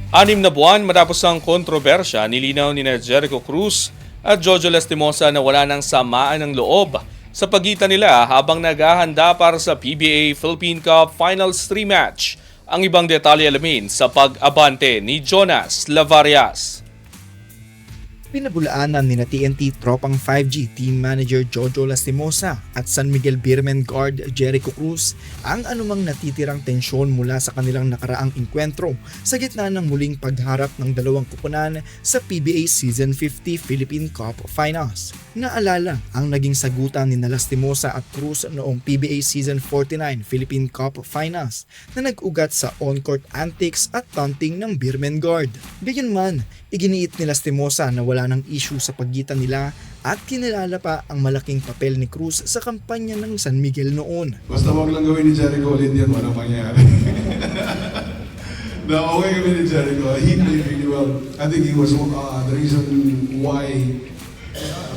6 na buwan matapos ang kontrobersya, nilinaw ni Jericho Cruz at Jojo Lastimosa na wala ng samaan ng loob sa pagitan nila habang naghahanda para sa PBA Philippine Cup Finals 3 match. Ang ibang detalye alamin sa pag-abante ni Jonas Lavarias. Pinabulaanan ni TNT tropang 5G team manager Jojo Lastimosa at San Miguel Beermen guard Jericho Cruz ang anumang natitirang tensyon mula sa kanilang nakaraang enkwentro sa gitna ng muling pagharap ng dalawang kupunan sa PBA Season 50 Philippine Cup Finals. Naalala ang naging sagutan ni Lastimosa at Cruz noong PBA Season 49 Philippine Cup Finals na nag-ugat sa on-court antics at taunting ng Beermen guard. Gayunman, iginiit ni Lastimosa na wala ng issue sa pagitan nila at kinilala pa ang malaking papel ni Cruz sa kampanya ng San Miguel noon. Basta wag lang gawin ni Jericho ulit yan, walang mangyayari. Na okay kami ni Jericho. He played really well. I think he was the reason why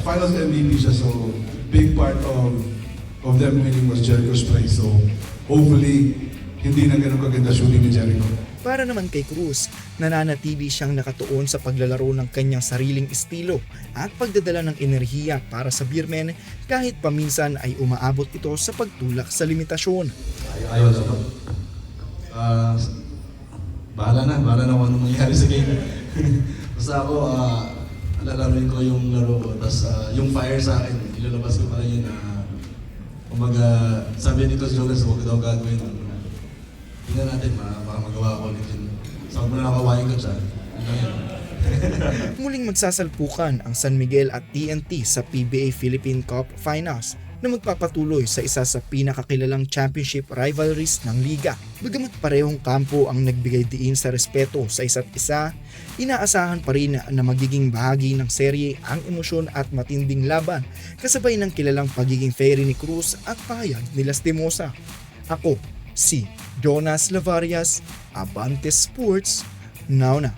finals MVP siya. So, big part of them winning was Jericho's play. So, hopefully, hindi na ganun kaganda shooting ni Jericho. Para naman kay Cruz, nananatili siyang nakatuon sa paglalaro ng kanyang sariling estilo at pagdadala ng enerhiya para sa Beermen kahit paminsan ay umaabot ito sa pagtulak sa limitasyon. Ayos ako. Bahala na kung ano mangyari sa game. Basta ako, lalaroin ko yung laro ko. Tapos yung fire sa akin, ilalabas ko pa rin yun. Kumbaga, sabi ni Coach Jonas, huwag daw gagawin. Tingnan natin, baka magawa ko ulit yun. So, huwag mo na nakawain ko siya. Muling magsasalpukan ang San Miguel at TNT sa PBA Philippine Cup Finals na magpapatuloy sa isa sa pinakakilalang championship rivalries ng liga. Bagamat parehong kampo ang nagbigay diin sa respeto sa isa't isa, inaasahan pa rin na magiging bahagi ng serye ang emosyon at matinding laban kasabay ng kilalang pagiging fairy ni Cruz at pahayag ni Lastimosa. Ako, si Jonas Lavarias, Abante Sports, now na.